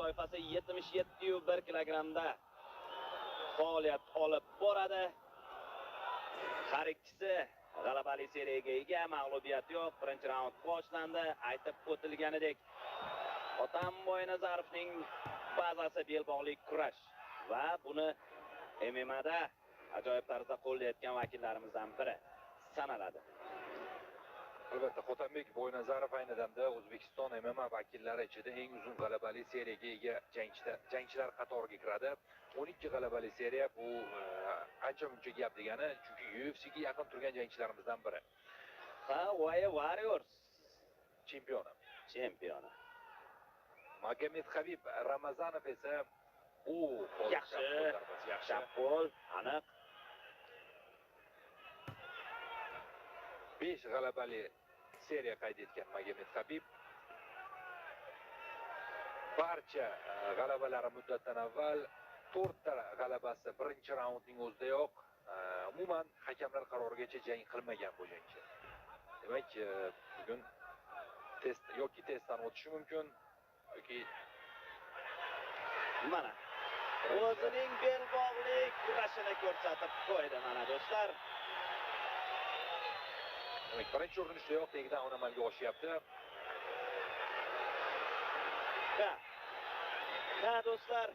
toifasi 77,1 kilogramda faoliyat olib boradi. Har ikkisi g'alabali seriyaga ega, mag'lubiyat yo'q. Birinchi raund boshlandi. Aytib o'tilganidek, Otamboy Nazarovning bazasi belbog'lik kurash va buni MMA'da ajoyib tarzda qo'llayotgan vakillarimizdan biri sanaladi. Albatta, Otanbek Boynazarov ayni damda O'zbekiston MMA vakillari ichida eng uzun g'alabali seriyaga ega jangchilar qatoriga kiradi. 12 g'alabali seriya bu ancha-muncha gap degani, chunki UFC'ga yaqin turgan jangchilarimizdan biri. Warriors chempioni. Magomed Habib Ramazanov esa yaxshi qo'l, aniq. 5 g'alabali seriya qayd etgan Magomed Habib. Barcha g'alabalari muddatdan avval, 4 ta g'alabasi birinchi raundning o'zidayoq. Umuman hakamlar qarorigacha jang qilmagan bu jangchi. Demak, bugun testdan o'tishi mumkin yoki mana o'zining belbog'lik kurashini ko'rsatib qo'ydi mana do'stlar. Demak, birinchi urinishdayoq takedown amalga oshyapti. Ha do'stlar.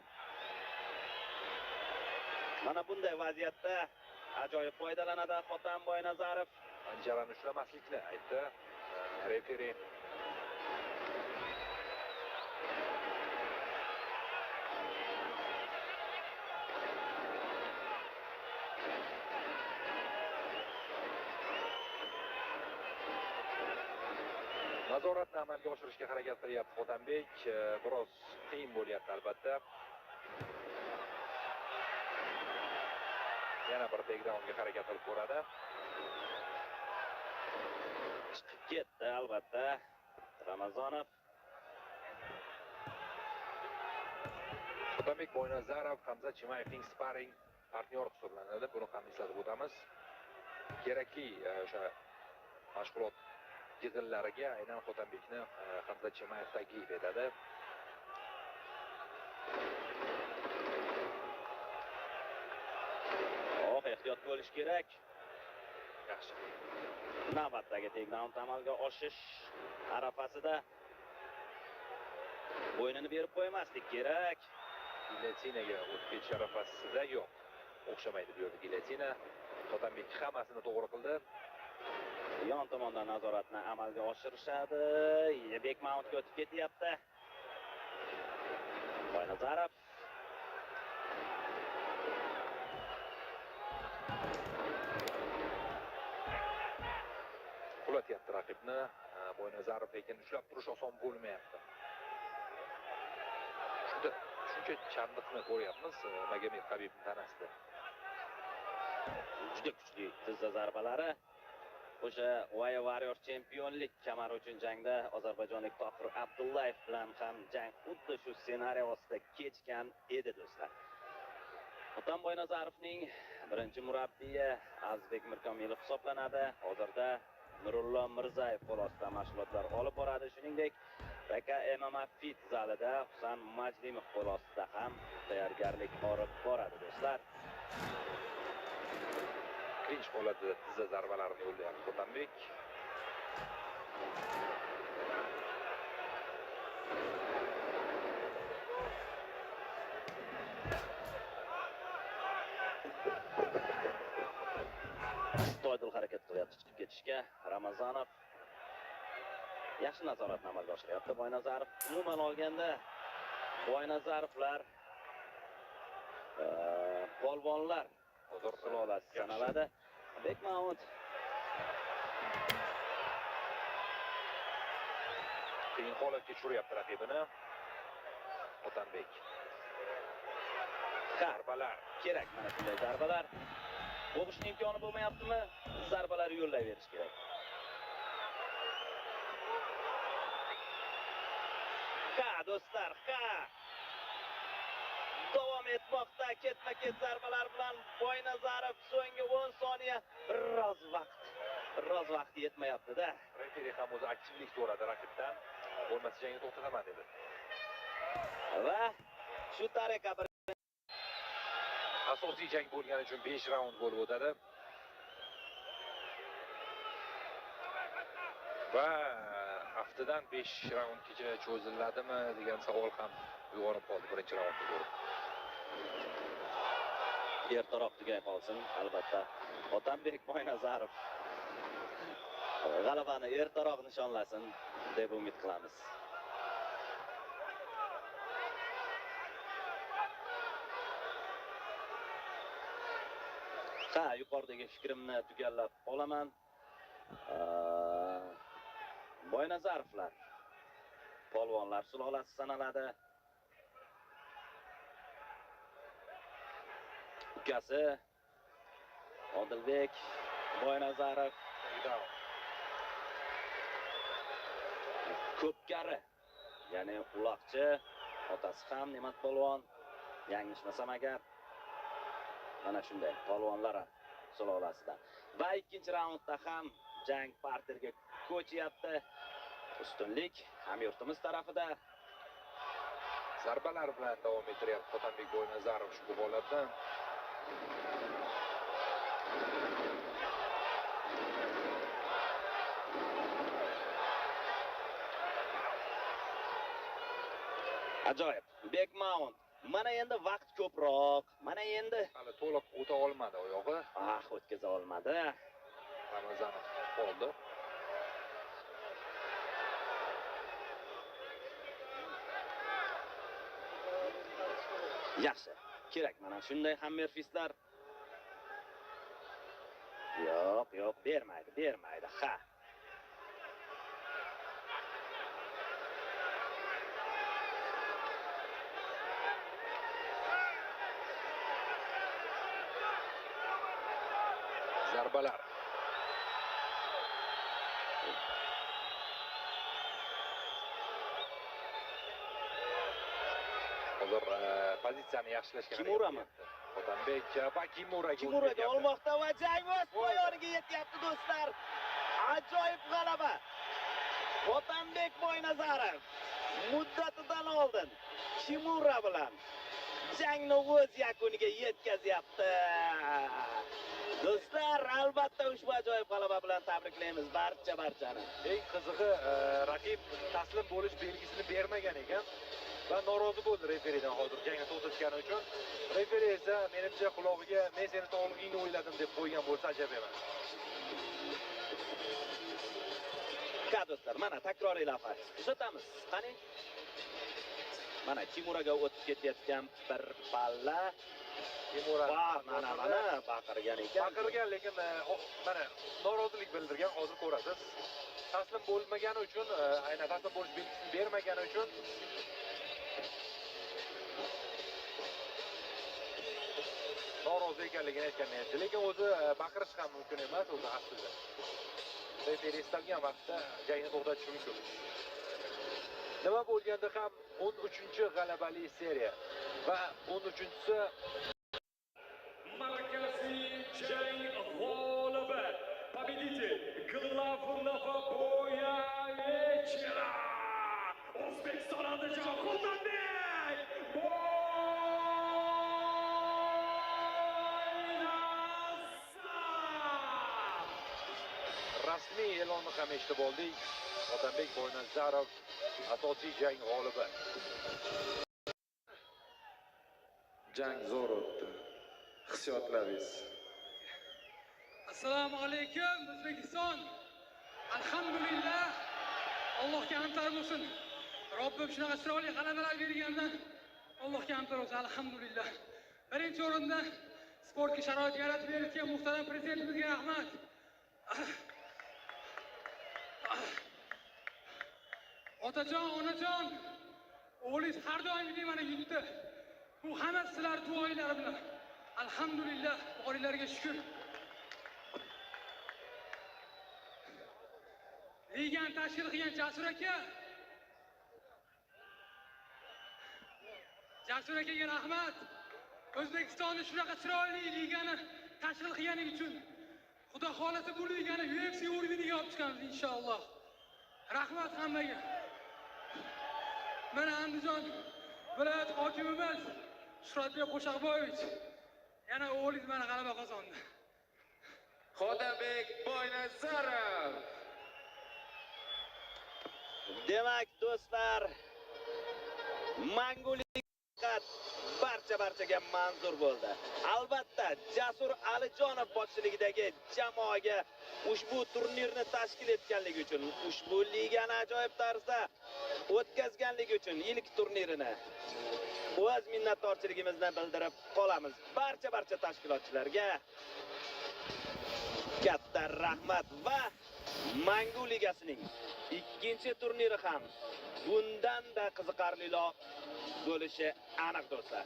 Mana bunday vaziyatda ajoyib foydalanadi Otamboy Nazarov. Anjarani ushlamaslikni aytdi referi. Nazoratni amalga oshirishga harakat qilyapti Otanbek. Biroz qiyin bo'lyapti albatta. Yana bir takedownga harakat qilib ko'radi. Chiqib ketdi albatta Ramazonov. Otanbek Boynazarov Hamza Chimayevning sparring partnyor hisoblanadi. Buni ham eslatib o'tamiz. Kerakli o'sha mashg'ulot yig'inlariga aynan Otanbekni Hamza Chimayev taklif etadi. Ehtiyot bo'lish kerak. Yaxshi. Navbatdagi takedown amalga oshish arafasida bo'ynini berib qo'ymaslik kerak. Gilyotinaga o'tib ketish arafasida yo'q. O'xshamaydi bu yerda gilyotina. Otanbek hammasini to'g'ri qildi. Yon tomondan nazoratni amalga oshirishadi. Bek mountga o'tib ketyapti. Boynazarov qulatyapti raqibni. Boynazarov lekin ushlab turish oson bo'lmayapti. Shuncha chandiqni ko'ryapmiz Magomed Habibning tanasida. Juda kuchli tizza zarbalari. O'sha Warriors chempionlik kamari uchun jangda ozarbayjonlik Tohir Abdullayev bilan ham jang xuddi shu ssenariy ostida kechgan edi do'stlar. Otamboy Nazarovning birinchi murabbiyi Azizbek Mirkomilov hisoblanadi. Hozirda Nurullo Mirzayev qo'lostida mashg'ulotlar olib boradi. Shuningdek, Raka MMA Fit zalida Husan Majlimov qo'lostida ham tayyorgarlik olib boradi do'stlar. Klinch holatida tizza zarbalarini yo'llayapti Otanbek. Stoydil harakat qilyapti chiqib ketishga. Ramazonov yaxshi nazoratni amalga oshiryapti. Boynazarov umuman olganda Boynazarovlar polvonlar sulolasi sanaladi. Bek Mount qiyin holatga tushiryapti raqibini. Otanbek. Zarbalar kerak, mana shunday zarbalar. Bo'g'ishning imkoni bo'lmayaptimi? Zarbalar yo'llayverish kerak. Do'stlar, davom etmoqda ketma-ket zarbalar bilan Boynazarov so'nggi 10 soniya biroz vaqt yetmayapti-da. Referi ham o'zi aktivlik so'radi raqibdan. Bo'lmasa jangni to'xtataman dedi. Va shu tariqa bir asosiy jang bo'lgani uchun 5 raund bo'lib o'tadi. Va haftadan 5 raundgacha cho'ziladimi degan savol ham uyg'onib qoldi birinchi raundda ko'rib. ertaroq tugay qolsin, albatta. Otambek Boynazarov g'alabani ertaroq nishonlasin deb umid qilamiz. Ha, yuqoridagi fikrimni tugallab qolaman. Boynazarovlar polvonlar sulolasi sanaladi. Ukasi Odilbek Boynazarov ko'pkari, ya'ni uloqchi, otasi ham Ne'mat polvon, yanglishmasam agar. Mana shunday polvonlar sulolasidan. Va ikkinchi raundda ham jang parterga ko'chyapti. Ustunlik hamyurtimiz tarafida. Zarbalar bilan davom ettiryapti Otambek Boynazarov ushbu holatdan. Ajoyib. Big Mount. Mana endi vaqt ko'proq. Mana endi Hali to'liq o'ta olmadi oyog'i. o'tkaza olmadi. Ramazanov qoldi. Yaxshi. Kerak mana shunday hammerfistlar. Yo'q, bermaydi. Ha. Zarbalar. Hozir pozitsiyani yaxshilashga Kimurami? Otambek va Kimuraga olmoqda va jang o'z poyoniga yetyapti do'stlar. Ajoyib g'alaba. Otambek Boynazarov muddatidan oldin Kimura bilan jangni o'z yakuniga yetkazyapti. Do'stlar, albatta ushbu ajoyib g'alaba bilan tabriklaymiz barchani. Eng qizig'i, raqib taslim bo'lish belgisini bermagan ekan va norozi bo'ldi referidan hozir jangni to'xtatgani uchun. Referi esa menimcha qulog'iga men seni sog'lig'ingni o'yladim deb qo'ygan bo'lsa ajab emas. Do'stlar, mana takroriy lavha kuzatamiz. Qani? Mana Kimuraga o'tib ketayotgan bir palla. Kimura mana baqirgan ekan. Baqirgan, lekin mana norozilik bildirgan, hozir ko'rasiz. Taslim bo'lmagani uchun, aynan taslim bo'lish belgisini bermagani uchun norozi ekanligini aytgan edi. Lekin o'zi baqirish ham mumkin emas o'zi aslida. Referi istalgan vaqtda jangni to'xtatishi mumkin. Nima bo'lganda ham 13-g'alabali seriya va 13-si Markaziy jang g'olibi, победитель главного boya вечера O'zbekiston Andijon Otambek Boynazarov. rasmiy e'lonni ham eshitib oldik. Otambek Boynazarov asosiy jang g'olibi. Jang zo'r o'tdi. Hissiyotlaringiz. Assalomu alaykum O'zbekiston. Alhamdulillah. Allohga hamdlar bo'lsin. Robbim shunaqa chiroyli g'alabalar berganidan Allohga hamdlar bo'lsin. Alhamdulillah. Birinchi o'rinda sportga sharoit yaratib berayotgan muhtaram prezidentimizga rahmat. Otajon, onajon, o'g'lingiz har doimgidek mana yutdi. Bu hamma sizlar duoinglar bilan. Alhamdulillah, Xudolarga shukr. Ligani tashkil qilgan Jasur aka. Jasur akaga rahmat. O'zbekistonda shunaqa chiroyli ligani tashkil qilganing uchun. Xudo xolasa bu ligani UFC o'rniga olib chiqamiz inshaalloh. Rahmat hammaga. Mana Andijon viloyat hokimimiz Shuhratbek Qo'shaqboyevich yana o'g'lingiz mana g'alaba qozondi. Xotabek Boynazarov. Demak, do'stlar, mangulik barchaga manzur bo'ldi. Albatta, Jasur Alijonov boshchiligidagi jamoaga ushbu turnirni tashkil etganligi uchun, ushbu ligani ajoyib tarzda o'tkazganligi uchun ilk turnirini o'z minnatdorchiligimizni bildirib qolamiz. Barcha tashkilotchilarga katta rahmat va Mangu ligasining ikkinchi turniri ham bundan-da qiziqarliroq bo'lishi aniq do'stlar.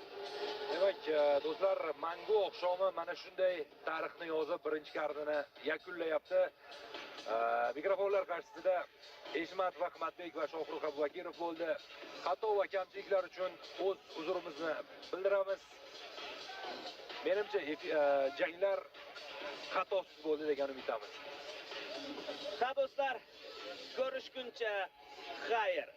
Demak, do'stlar, Mangu oqshomi mana shunday tarixni yozib birinchi kartini yakunlayapti. Mikrofonlar qarshisida Eshmat Rahmatbek va Shohruh Abubakirov bo'ldi. Xato va kamchiliklar uchun o'z uzrimizni bildiramiz. Menimcha janglar xatosiz bo'ldi degan umiddamiz. Ha do'stlar, ko'rishguncha xayr.